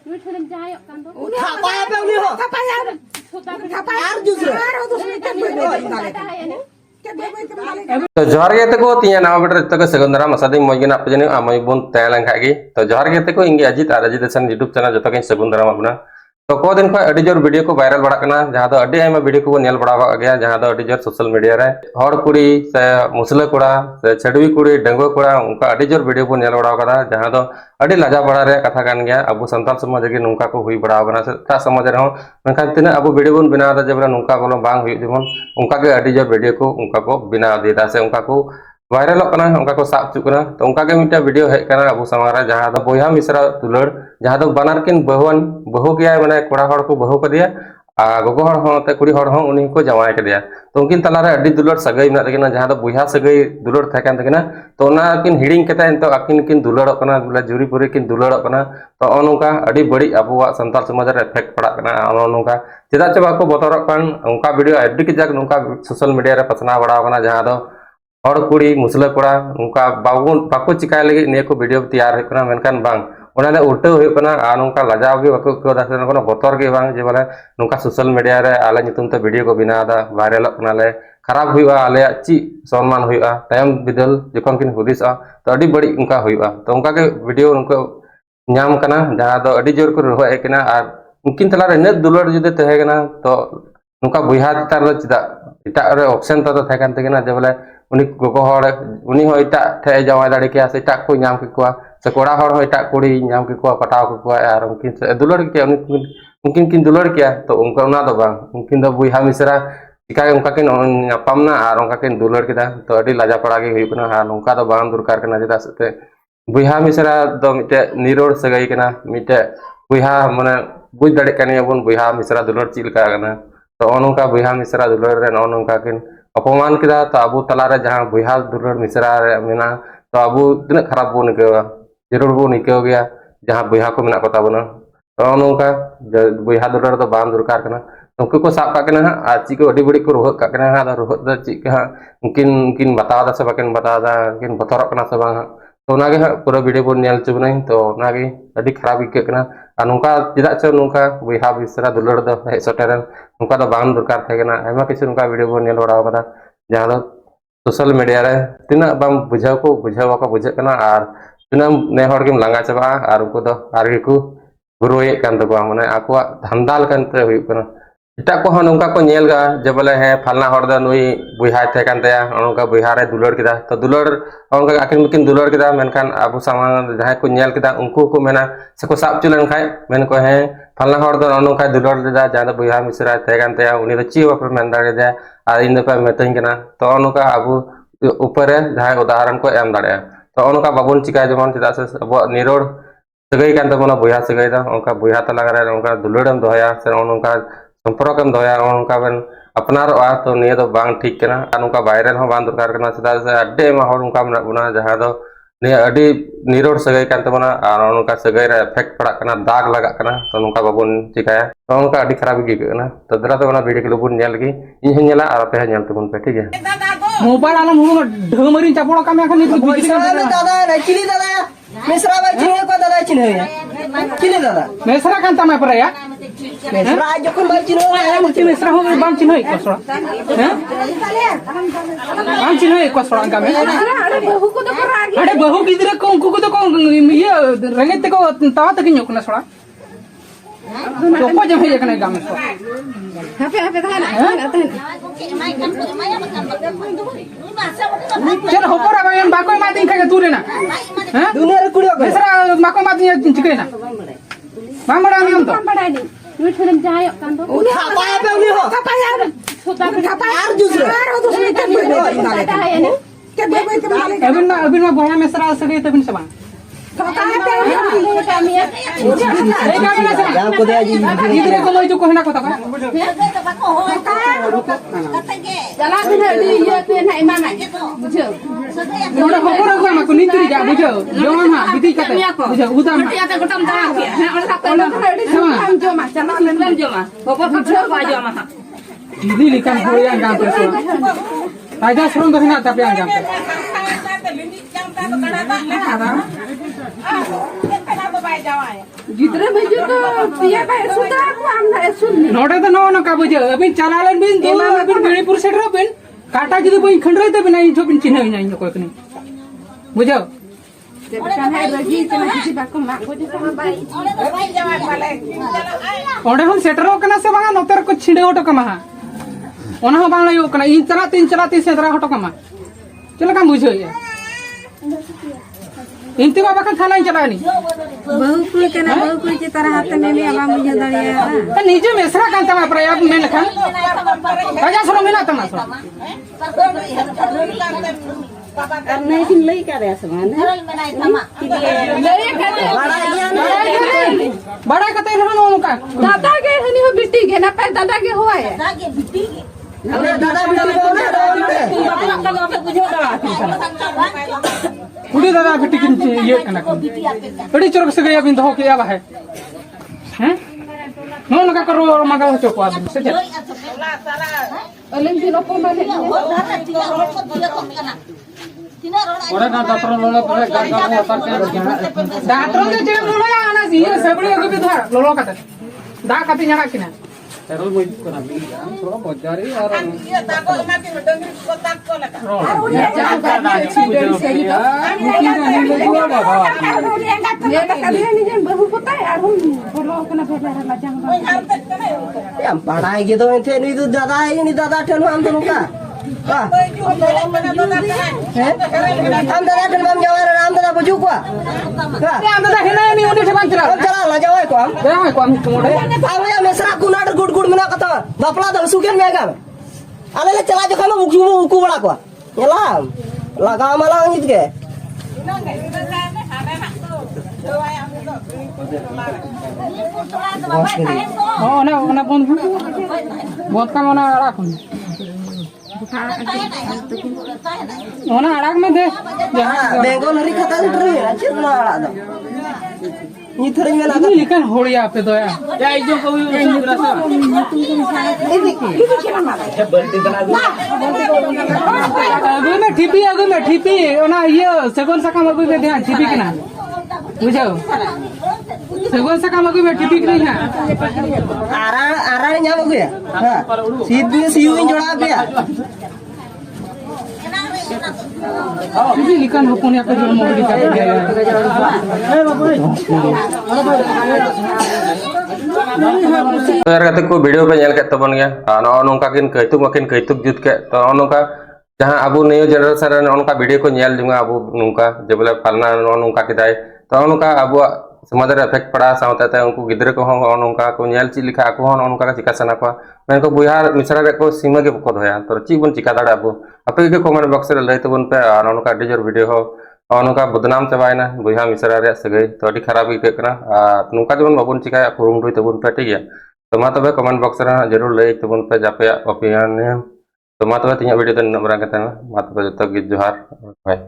तो जोहार गे तको तिया नाव बेटर तको सेगुंदरा मसादी मयगना पजने आमय बुन तयलन खागी तो जोहार गे तको इंगे अजित और अजित देशन यूट्यूब चैनल जतो के सेगुंदरा माबना तो को दिन खय अडी जोर वीडियो को वायरल बड़ा कना जहां दो अडी आयमा वीडियो को नेल बड़ा गया जहां दो अडी जोर सोशल मीडिया रे हड़ कुड़ी से मुसला कोड़ा से छडवी कुड़ी डंगो कोड़ा उनका अडी जोर वीडियो को नेल बड़ा कदा जहां दो अडी लाजा बड़ा रे कथा कान गया अब संताल समाज के नुका को हुई बड़ा बना से ता समाज रे मेनखान तिना अब वीडियो बन बिना दा जबरा नुका बोलो बांग हुई जेमन उनका के अडी जोर वीडियो को उनका को बिना देदा से उनका को वायरल उनका को साब चुकना तो उनका के मिटा वीडियो है कना अब समारा जहां दो बोया मिश्रा दुलड़ जहां दो बनार किन बहुवन बहु गया माने कोड़ा हड़ को बहु कदिया आ गोगो हड़ होते कुड़ी हड़ हो उनी को जवाय कदिया तो उनकिन तलारे अड्डी दुलड़ सगई मेना तकिना जहां दो बुया सगई दुलड़ थाकन तकिना तो ना किन हिडिंग केता तो अकिन किन दुलड़ कना बोले जुरी पुरी किन दुलड़ कना तो अनुका अड्डी बड़ी अबुवा संताल समाज रे इफेक्ट पड़ा कना अनुका चेदा चे बाको बतरक कान उनका वीडियो अड्डी के जाक नुका सोशल मीडिया रे पसना बड़ा कना जहां दो हड़ कुड़ी मुसला कोड़ा उनका बाको चिकाय लगे ने को वीडियो तैयार होना मेनखान बांग उन्हें उल्टा होना और उनका लजाव के बाको को दासे कोनो बतर के बांग जे बोले नुका सोशल मीडिया रे आले नितुम ते वीडियो को बिना दा वायरल कनाले खराब हुआ आले ची सम्मान हुआ तयम बिदल जखन किन हुदिसा तो अडी बड़ी उनका हुआ तो उनका के वीडियो उनको नाम कना जहां दो अडी जोर को रहो एकना और उनकिन तला रे न दुलड़ जुदे तहे कना तो उनका बुहा तार चिदा इटा रे ऑप्शन तो थे कान तकिना जे बोले उनी गोगो हड़ उनी हो इटा ठे जवाय दाड़े के से इटा को नाम के कुआ से कोड़ा हड़ हो इटा कुड़ी नाम के कुआ पटाव के कुआ और उनकिन से दुलड़ के उनकिन किन दुलड़ के तो उनका ना दो बांग उनकिन दो बुहा मिश्रा चिका उनका किन नापामना और उनका किन दुलड़ केदा तो अडी लाजा पड़ा के हुई हां उनका दो बांग दुरकार कना जेदा से बुहा मिश्रा दो मिटे निरोड़ सगई कना मिटे बुहा माने बुझ दाड़े कने बन बुहा मिश्रा दुलड़ चिलका कना तो अनुका बुहा मिश्रा दुलड़ रे अनुका किन अपमान किदा तो अबू तलारे जहां बुहा दुलड़ मिश्रा रे मेना तो अबू तिना खराब बो निकेवा जरूर बो निकेव गया जहां बुहा को मेना कोता बना तो अनुका बुहा दुलड़ तो बांग दुरकार कना उनको को साब का ना आ ची को अडी बड़ी को रोह का ना हा रोह द ची का उनकिन बतावा दा से बाकिन बतावा किन बतरक कना से बांग तो नागे पूरा वीडियो बन नेल चुबनाई तो नागे अडी खराब इके कना आ नुका चिदा च नुका बुहा मिश्रा दुलड़ द हे सटेरन नुका द बांग दुरकार थे कना आयमा किछु नुका वीडियो बन नेल बड़ा कदा जहां दो सोशल मीडिया रे तिना बाम बुझाव को बुझे कना और तिना ने हड़ के लांगा चबा और उनको दो आरगे को गुरुए कान दो माने आकुआ धंदाल कानते हुई कना इटा को नौका को नेल गा जे बोले है फलना हड़ द नुई बुहा थे कान तया उनका बुहा रे दुलड़ केदा तो दुलड़ उनका आकिन मकिन दुलड़ केदा मेनखान अबु सामान जहां को नेल केदा उनको को मेना से को साब चुलन खाय मेन को है फलना हड़ द उनका दुलड़ देदा जहां द बुहा मिश्रा थे कान तया उनी द ची बाप मेन दाड़े दे आ इन पे मेतइन कना तो उनका अबु ऊपर जहां उदाहरण को एम दाड़े तो उनका बाबुन चिका जमन चिदा से अब निरोड़ सगई कान तबना बुहा सगई दा उनका बुहा तला रे उनका दुलड़म दोया से उनका संपर्क दोया उनका बन अपनार तो निये दो बांग ठीक कना उनका वायरल हो बांग दरकार कना चिदा से अड्डे मा हड़ उनका मना बुना जहां दो निये अड्डी निरोड़ सगई कान तबना और उनका सगई रे इफेक्ट पड़ा कना दाग लगा कना तो उनका बाबुन चिकाया तो उनका अड्डी खराब गी कना तो दरा तो बना वीडियो के लोबुन नेल गी इन नेला और पे नेल तबुन पे ठीक है मोबाइल आला मुंह ढमरी चापड़ का में खनी दादा रे चिली दादा मिश्रा बाई चिली को दादा चिली चिली दादा मेसरा कान तमा पर या मिश्रा जखन बाई चिली है मुझे मेसरा हो बाम चिन्ह को सरा हैं बाम चिन्ह को सरा का में अरे बहु गिदरे को उनको को तो को ये रंगते को ता तक न्योक ना सरा तो को जम है कने गाम सरा हापे थाना चल होपरा में बाको मादिन का दूरे ना हैं दुनिया कुड़ियो मेसरा माको मादिन चिके ना मामड़ा हम तो नुठरम जाय कान दो उनी हापाया पे उनी हो हापाया छोटा यार दूसरे के बेबे के मालिक अबिन में भया मेसरा सगे तबिन सबा को दे जी इधर को लई जो कहना को तका चला दिन ये ते नाही मामा बुझो मोड़ा होपरा को मा को नितरी जा बुझो जोमा मा बिती का बुझो उदा मा या ते गोटम दा के है और का तो जो मा चला लेन जो मा होपरा बुझो बा जो मा दीदी लिखन होया गांव पे सो ताजा श्रम दहिना तापे गांव पे जितने में जो dia kayak sudah aku amna esun nih. नोटे तो नो नो का बुझे अभी चलालन बिन तो अभी बेड़ीपुर सेट रो बिन काटा जदी बई खंडरे ते बिना इथो बिन चिन्ह नहीं कोई नहीं बुझो Kan hai bagi cina kisi baku mak ko di sama bai. ओंडे हम सेटरो कना से बागा नोतर को छिड़े ओटो कमा ओना हो बांग लायो कना इन चला तीन सेदरा ओटो कमा चला का बुझो ये इंती बाबा का थाना चला नहीं Bau kuy kena bau kuy ci tara hatta neli abang punya dari ya. निजे मेसरा कांता मा प्रयाब में लखन राजा सरो मिला तमा सो Karena isin lagi kada semana. बड़ा कते रहन ओनु का दादा के हनी हो बिट्टी के ना पे दादा के हुआ है अरे दादा बेटी को ना उड़ी दादा बेटी किन ये कना बड़ी चोरक से गया बिन दो के आवा है हैं नो लगा करो और मगा हो चोको आदमी से चल Oleh di lopo balik. ओरे ना दातरो लोलो करे गागा को अतर के दातरो के चेक लोलो या आना सी ये सबड़ी अगे भी धर लोलो कते दा कते न्याका किना सरल मोइ कना मी थोड़ा बजारी और Dia tak kalian ni jangan bahu kotai arum bolo kena belajar lajang. हम पढ़ाई के तो थे नहीं तो दादा है नहीं दादा ठन हम दोनों का हम दादा ठन हम जावा राम दादा बजू को ये आंदा दा हिना नहीं उनी ठेबान चला हम चला ला जावा को हम दे हम कोम मोड़े अब या मेसरा कुनाट गुड गुड मिना कथा बापला दल सुकेन मेगा आले ले चला जो खाना उकू उकू बड़ा को येला लगा मला अंगित के ओ ना बहुत का मना राख ओना अड़ाक में दे बेंगोल हरी खाता लिटर है अच्छे ना आड़ा दो ये थरी में लगा इतनी लिखन होड़िया पे तो या जो को अगु में ठीपी ओना ये सगोन सकाम अगु में ध्यान ठीपी के ना बुझो सगोन सकाम अगु में ठीपी के नहीं ना आरा आरा ने ᱧᱟᱢ ᱟᱹᱜᱩᱭᱟ सीधी सीयूइन जोड़ा गया इतनी लिखन हो पुण्य का जो मोड़ी का तो यार कहते को वीडियो पे नेल के तबन गया नो नोंका किन कैतुक जुत के तो नोंका जहां अबु नयो जनरेशन रे नोंका वीडियो को नेल जुंगा अबु नोंका जे बोले पालना नोंका किदाय तो नोंका अबु समाज रे इफेक्ट पड़ा सावते ते उनको गिदरे को हो नोंका को नेल ची लिखा को हो नोंका चिका सना को मैं को बुहार मिश्रा रे को सीमा के को होया तो ची बन चिका दाड़ा अबु अपे के कमेंट बॉक्स रे लई तबन पे नोंका डिजर वीडियो हो नोंका बदनाम चबायना बुहा मिश्रा रे सगई तो अडी खराब ही केकना नोंका जबन बाबन चिका कुरुम दुई तबन पे ठीक है तो मा तबे कमेंट बॉक्स रे जरूर लई तबन पे जापे ओपिनियन तो मा तबे तिया वीडियो तो नंबर के मा तबे जतो गे जोहार बाय।